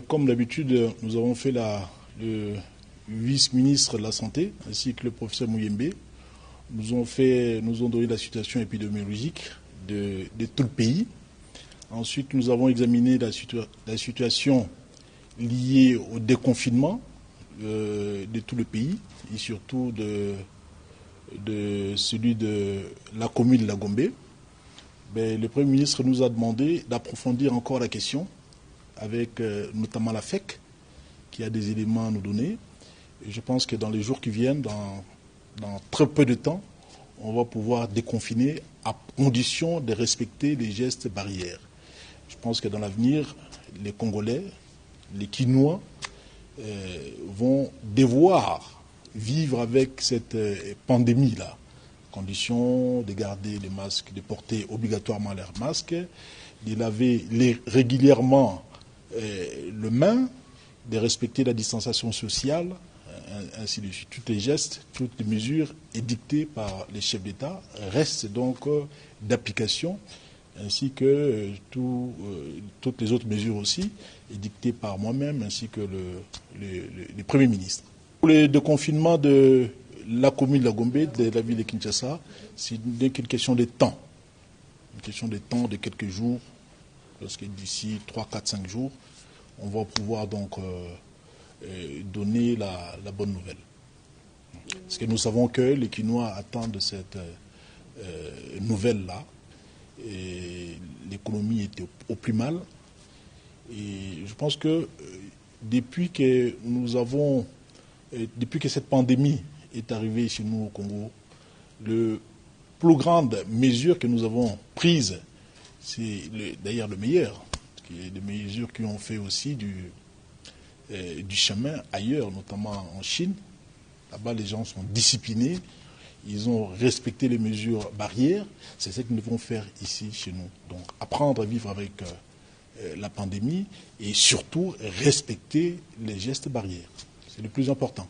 Comme d'habitude, nous avons fait le vice-ministre de la Santé ainsi que le professeur Mouyembe. Nous ont donné la situation épidémiologique de tout le pays. Ensuite, nous avons examiné la situation liée au déconfinement de tout le pays et surtout de celui de la commune de la Gombe. Le Premier ministre nous a demandé d'approfondir encore la question avec notamment la FEC qui a des éléments à nous donner. Et je pense que dans les jours qui viennent, dans très peu de temps, on va pouvoir déconfiner à condition de respecter les gestes barrières. Je pense que dans l'avenir, les Congolais, les Kinois vont devoir vivre avec cette pandémie-là. Condition de garder les masques, de porter obligatoirement leurs masques, de laver régulièrement le main, de respecter la distanciation sociale, ainsi de suite. Tous les gestes, toutes les mesures édictées par les chefs d'État restent donc d'application, ainsi que toutes les autres mesures aussi, édictées par moi-même, ainsi que le Premier ministre. Pour le déconfinement de la commune de la Gombe, de la ville de Kinshasa, c'est une question de temps. Une question de temps, de quelques jours, parce que d'ici 3, 4, 5 jours, on va pouvoir donc donner la bonne nouvelle. Parce que nous savons que les Kinois attendent cette nouvelle-là. L'économie était au plus mal. Et je pense que depuis que cette pandémie est arrivée chez nous au Congo, la plus grande mesure que nous avons prise, c'est d'ailleurs le meilleur, des mesures qui ont fait aussi du chemin ailleurs, notamment en Chine. Là-bas, les gens sont disciplinés, ils ont respecté les mesures barrières. C'est ce que nous devons faire ici, chez nous. Donc, apprendre à vivre avec la pandémie et surtout respecter les gestes barrières. C'est le plus important.